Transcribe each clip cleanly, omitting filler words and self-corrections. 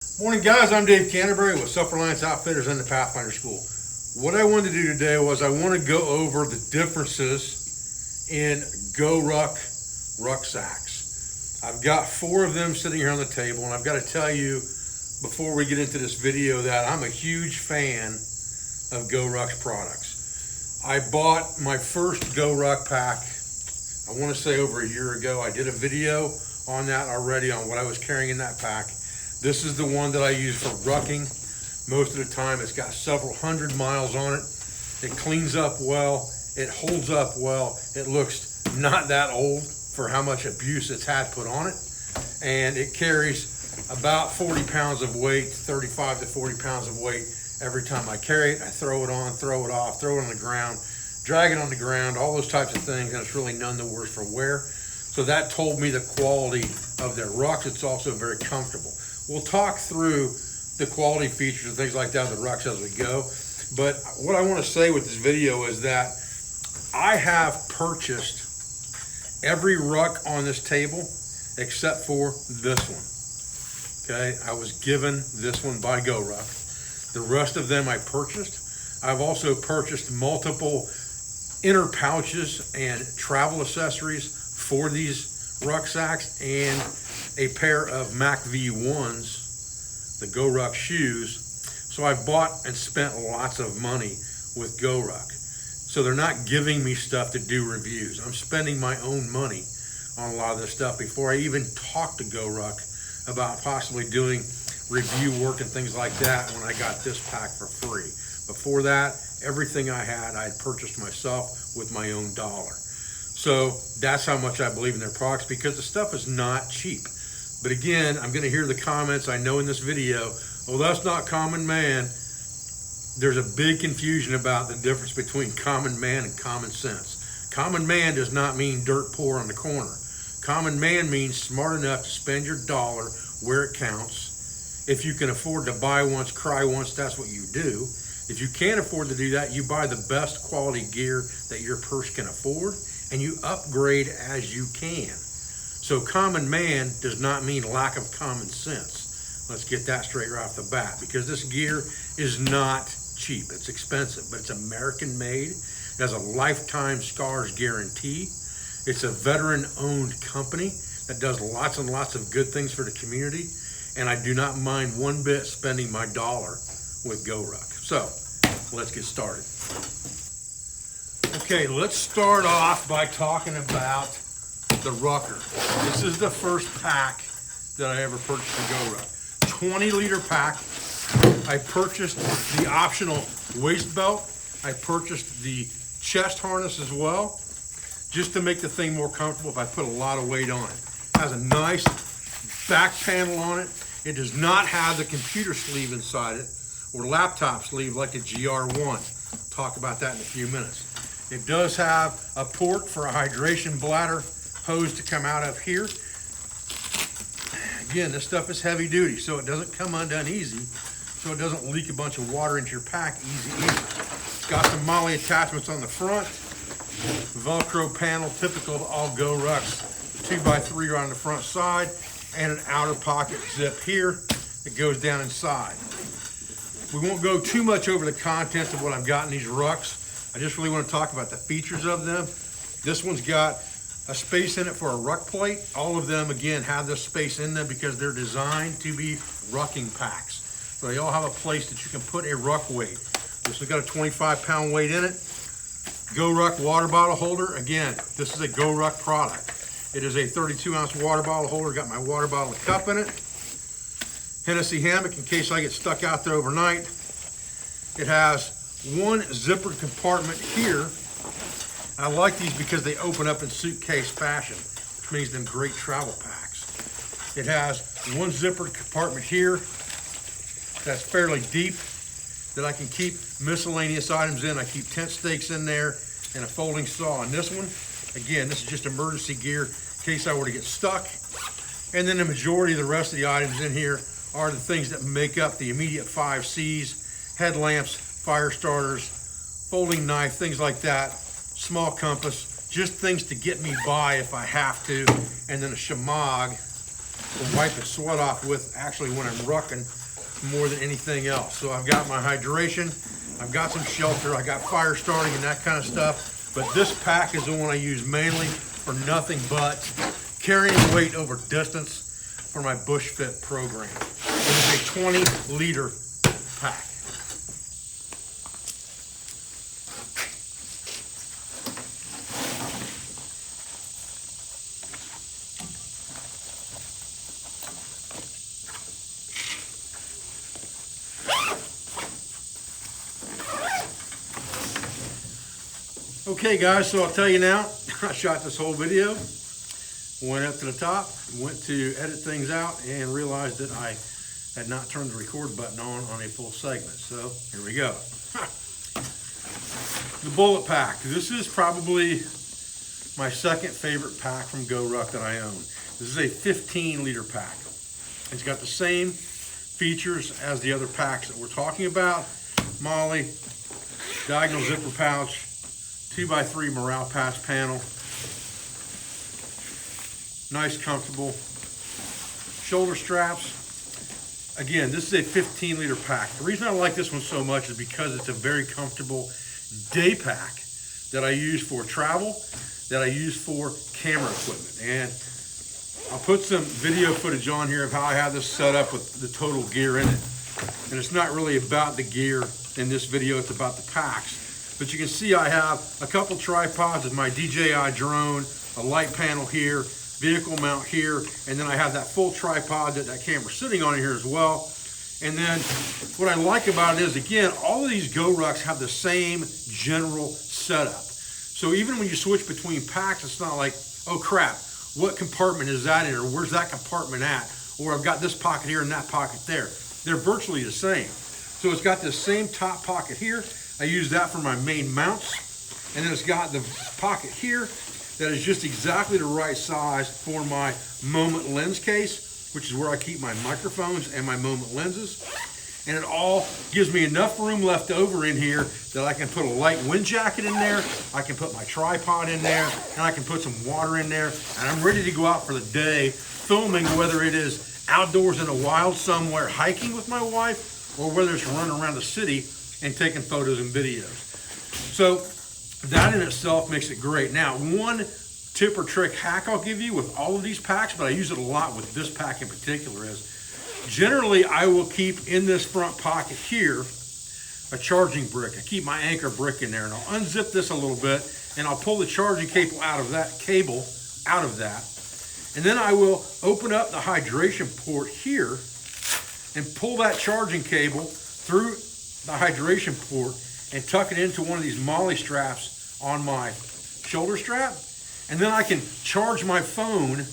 Morning guys, I'm Dave Canterbury with Self-Reliance Outfitters and the Pathfinder School. What I wanted to do today was I want to go over the differences in Ruck rucksacks. I've got 4 of them sitting here on the table, and I've got to tell you before we get into this video that I'm a huge fan of Ruck's products. I bought my first Ruck pack, I want to say over a year ago. I did a video on that already on what I was carrying in that pack. This is the one that I use for rucking most of the time. It's got several hundred miles on it. It cleans up well. It holds up well. It looks not that old for how much abuse it's had put on it. And it carries about 40 pounds of weight, 35 to 40 pounds of weight every time I carry it. I throw it on, throw it off, throw it on the ground, drag it on the ground, all those types of things, and it's really none the worse for wear. So that told me the quality of their rucks. It's also very comfortable. We'll talk through the quality features and things like that of the rucks as we go. But what I want to say with this video is that I have purchased every ruck on this table except for this one. Okay, I was given this one by Ruck. The rest of them I purchased. I've also purchased multiple inner pouches and travel accessories for these rucksacks and a pair of Mac V1s, the Ruck shoes. So I bought and spent lots of money with Ruck. So they're not giving me stuff to do reviews. I'm spending my own money on a lot of this stuff before I even talk to Ruck about possibly doing review work and things like that when I got this pack for free. Before that, everything I had purchased myself with my own dollar. So that's how much I believe in their products, because the stuff is not cheap. But again, I'm going to hear the comments I know in this video, oh, that's not common man. There's a big confusion about the difference between common man and common sense. Common man does not mean dirt poor on the corner. Common man means smart enough to spend your dollar where it counts. If you can afford to buy once, cry once, that's what you do. If you can't afford to do that, you buy the best quality gear that your purse can afford, and you upgrade as you can. So common man does not mean lack of common sense. Let's get that straight right off the bat, because this gear is not cheap. It's expensive, but it's American made. It has a lifetime scars guarantee. It's a veteran-owned company that does lots and lots of good things for the community, and I do not mind one bit spending my dollar with Ruck. So let's get started. Okay, let's start off by talking about the Rucker. This is the first pack that I ever purchased for Ruck. 20-liter pack. I purchased the optional waist belt. I purchased the chest harness as well, just to make the thing more comfortable if I put a lot of weight on it. It has a nice back panel on it. It does not have the computer sleeve inside it or laptop sleeve like the GR1. I'll talk about that in a few minutes. It does have a port for a hydration bladder hose to come out of here. Again, this stuff is heavy duty, so it doesn't come undone easy, so it doesn't leak a bunch of water into your pack easy. It's got some MOLLE attachments on the front, Velcro panel typical of all Rucks, 2x3 on the front side, and an outer pocket zip here that goes down inside. We won't go too much over the contents of what I've got in these rucks. I just really want to talk about the features of them. This one's got a space in it for a ruck plate. All of them, again, have this space in them because they're designed to be rucking packs. So they all have a place that you can put a ruck weight. This has got a 25-pound weight in it. Ruck water bottle holder. Again, this is a Ruck product. It is a 32-ounce water bottle holder. Got my water bottle and cup in it. Hennessy hammock in case I get stuck out there overnight. It has one zippered compartment here. I like these because they open up in suitcase fashion, which means them great travel packs. It has one zippered compartment here that's fairly deep that I can keep miscellaneous items in. I keep tent stakes in there and a folding saw in this one. Again, this is just emergency gear in case I were to get stuck. And then the majority of the rest of the items in here are the things that make up the immediate 5 C's: headlamps, fire starters, folding knife, things like that, small compass, just things to get me by if I have to, and then a shamag to wipe the sweat off with actually when I'm rucking more than anything else. So I've got my hydration, I've got some shelter, I got fire starting and that kind of stuff. But this pack is the one I use mainly for nothing but carrying weight over distance for my Bush Fit program. It is a 20-liter pack. Okay guys, so I'll tell you now, I shot this whole video, went up to the top, went to edit things out, and realized that I had not turned the record button on a full segment. So here we go. The bullet pack. This is probably my second favorite pack from GoRuck that I own. This is a 15-liter pack. It's got the same features as the other packs that we're talking about. Molly, diagonal zipper pouch, 2x3 morale patch panel, nice comfortable shoulder straps. Again, this is a 15-liter pack. The reason I like this one so much is because it's a very comfortable day pack that I use for travel, that I use for camera equipment. And I'll put some video footage on here of how I have this set up with the total gear in it. And it's not really about the gear in this video, it's about the packs. But you can see I have a couple tripods of my DJI drone, a light panel here, vehicle mount here, and then I have that full tripod that camera's sitting on here as well. And then what I like about it is, again, all of these GoRucks have the same general setup. So even when you switch between packs, it's not like, oh crap, what compartment is that in, or where's that compartment at? Or I've got this pocket here and that pocket there. They're virtually the same. So it's got this same top pocket here. I use that for my main mounts. And then it's got the pocket here that is just exactly the right size for my Moment lens case, which is where I keep my microphones and my Moment lenses. And it all gives me enough room left over in here that I can put a light wind jacket in there, I can put my tripod in there, and I can put some water in there. And I'm ready to go out for the day filming, whether it is outdoors in the wild somewhere hiking with my wife, or whether it's running around the city and taking photos and videos. So that in itself makes it great. Now, one tip or trick hack I'll give you with all of these packs, but I use it a lot with this pack in particular, is generally I will keep in this front pocket here a charging brick. I keep my anchor brick in there, and I'll unzip this a little bit and I'll pull the charging cable out of that. And then I will open up the hydration port here and pull that charging cable through the hydration port and tuck it into one of these MOLLE straps on my shoulder strap. And then I can charge my phone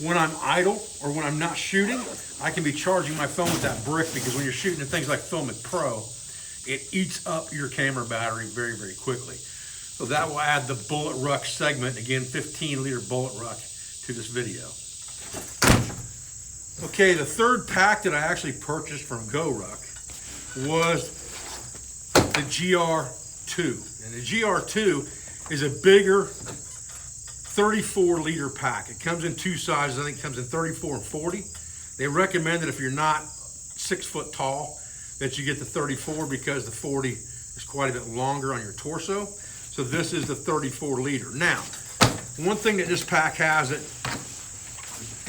when I'm idle or when I'm not shooting. I can be charging my phone with that brick, because when you're shooting at things like Filmic Pro, it eats up your camera battery very, very quickly. So that will add the Bullet Ruck segment, again, 15-liter Bullet Ruck, to this video. Okay, the third pack that I actually purchased from GoRuck was the GR2. And the GR2 is a bigger 34-liter pack. It comes in two sizes. I think it comes in 34 and 40. They recommend that if you're not 6 foot tall, that you get the 34, because the 40 is quite a bit longer on your torso. So this is the 34-liter. Now, one thing that this pack has that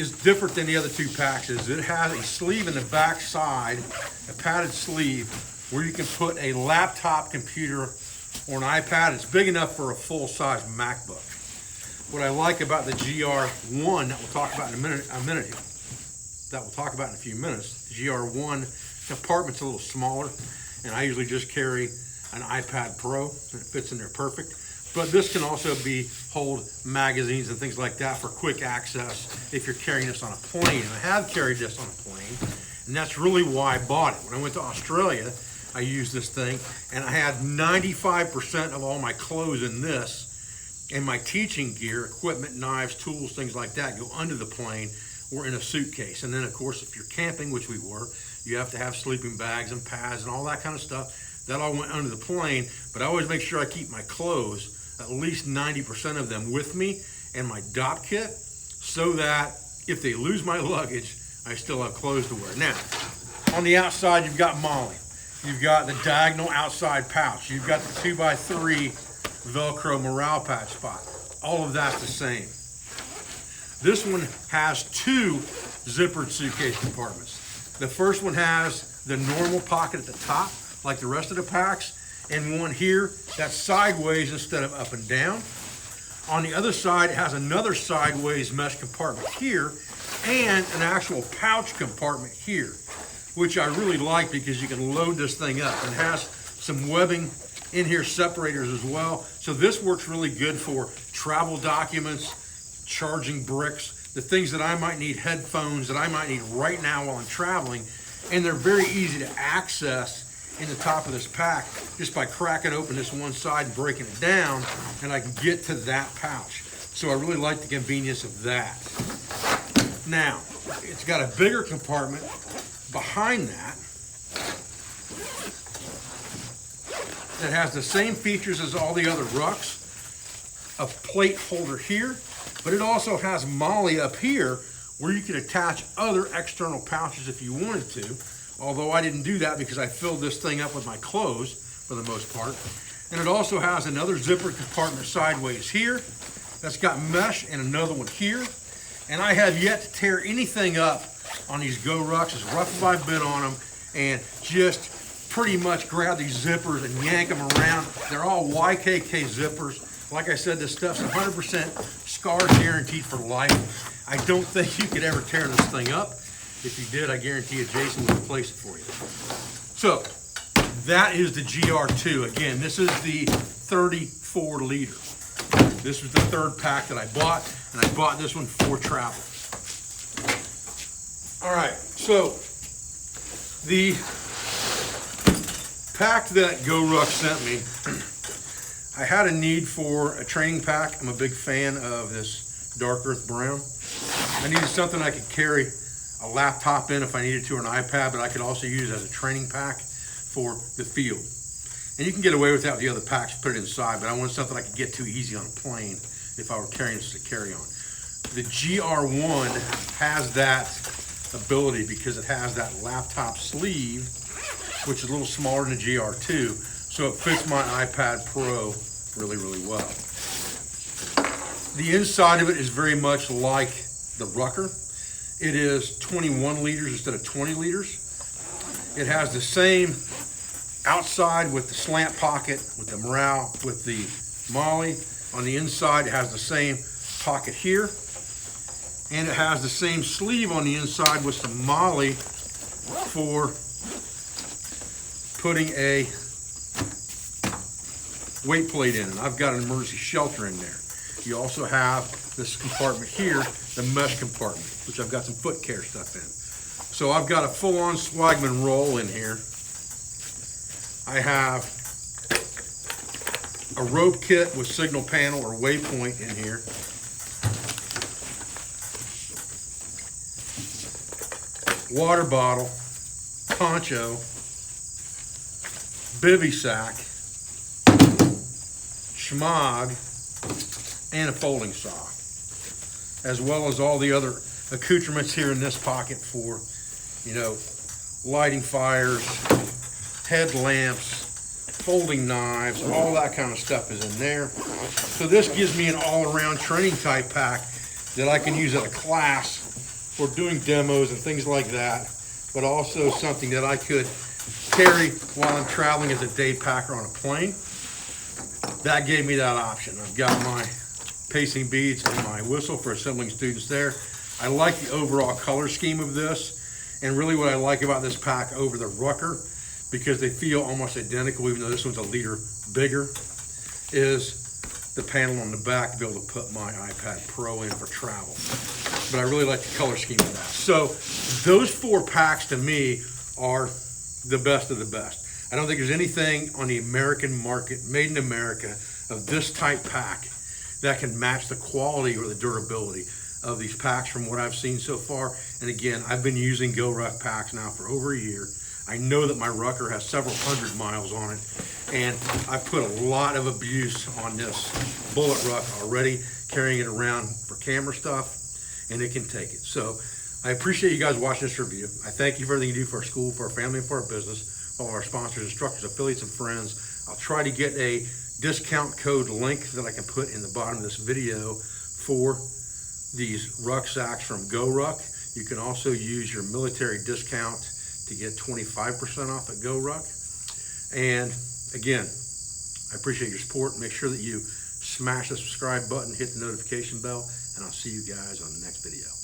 is different than the other two packs is it has a sleeve in the back side, a padded sleeve, where you can put a laptop computer or an iPad. It's big enough for a full-size MacBook. What I like about the GR1 that we'll talk about in a few minutes, the GR1 compartment's a little smaller, and I usually just carry an iPad Pro, and it fits in there perfect. But this can also hold magazines and things like that for quick access if you're carrying this on a plane. And I have carried this on a plane, and that's really why I bought it. When I went to Australia, I used this thing, and I had 95% of all my clothes in this, and my teaching gear, equipment, knives, tools, things like that, go under the plane or in a suitcase. And then, of course, if you're camping, which we were, you have to have sleeping bags and pads and all that kind of stuff. That all went under the plane, but I always make sure I keep my clothes, at least 90% of them, with me, and my DOP kit, so that if they lose my luggage, I still have clothes to wear. Now, on the outside, you've got Molly. You've got the diagonal outside pouch. You've got the 2x3 Velcro morale patch spot. All of that's the same. This one has two zippered suitcase compartments. The first one has the normal pocket at the top, like the rest of the packs, and one here that's sideways instead of up and down. On the other side, it has another sideways mesh compartment here and an actual pouch compartment here, which I really like because you can load this thing up. It has some webbing in here, separators as well. So this works really good for travel documents, charging bricks, the things that I might need, headphones that I might need right now while I'm traveling. And they're very easy to access in the top of this pack just by cracking open this one side and breaking it down, and I can get to that pouch. So I really like the convenience of that. Now, it's got a bigger compartment behind that that has the same features as all the other Rucks. A plate holder here, but it also has Molly up here where you can attach other external pouches if you wanted to, although I didn't do that because I filled this thing up with my clothes for the most part. And it also has another zipper compartment sideways here that's got mesh, and another one here. And I have yet to tear anything up on these GoRucks, as rough as I've been on them, and just pretty much grab these zippers and yank them around. They're all YKK zippers. Like I said, this stuff's 100% scar guaranteed for life. I don't think you could ever tear this thing up. If you did, I guarantee you Jason will replace it for you. So that is the GR2. Again, this is the 34 liter. This was the third pack that I bought, and I bought this one for travel. All right, so the pack that GoRuck sent me, I had a need for a training pack. I'm a big fan of this dark earth brown. I needed something I could carry a laptop in if I needed to, or an iPad, but I could also use as a training pack for the field. And you can get away with that with the other packs, put it inside, but I wanted something I could get to easy on a plane if I were carrying this to carry on. The GR1 has that ability because it has that laptop sleeve, which is a little smaller than the GR2, so it fits my iPad Pro really, really well. The inside of it is very much like the Rucker. It is 21 liters instead of 20 liters. It has the same outside with the slant pocket, with the morale, with the Molly. On the inside, it has the same pocket here. And it has the same sleeve on the inside with some Molly for putting a weight plate in. And I've got an emergency shelter in there. You also have this compartment here, the mesh compartment, which I've got some foot care stuff in. So I've got a full-on Swagman roll in here. I have a rope kit with signal panel or waypoint in here. Water bottle, poncho, bivy sack, schmog, and a folding saw, as well as all the other accoutrements here in this pocket for, you know, lighting fires, headlamps, folding knives, all that kind of stuff is in there. So this gives me an all-around training type pack that I can use at a class for doing demos and things like that, but also something that I could carry while I'm traveling as a day packer on a plane. That gave me that option. I've got my pacing beads and my whistle for assembling students there. I like the overall color scheme of this, and really what I like about this pack over the Rucker, because they feel almost identical even though this one's a liter bigger, is the panel on the back to be able to put my iPad Pro in for travel. But I really like the color scheme of that. So those four packs to me are the best of the best. I don't think there's anything on the American market, made in America, of this type pack that can match the quality or the durability of these packs from what I've seen so far. And again, I've been using GoRuck packs now for over a year. I know that my Rucker has several hundred miles on it, and I've put a lot of abuse on this Bullet Ruck already, carrying it around for camera stuff, and it can take it. So I appreciate you guys watching this review. I thank you for everything you do for our school, for our family, and for our business, all of our sponsors, instructors, affiliates, and friends. I'll try to get a discount code link that I can put in the bottom of this video for these rucksacks from GoRuck. You can also use your military discount to get 25% off at GoRuck. And again, I appreciate your support. Make sure that you smash the subscribe button, hit the notification bell, and I'll see you guys on the next video.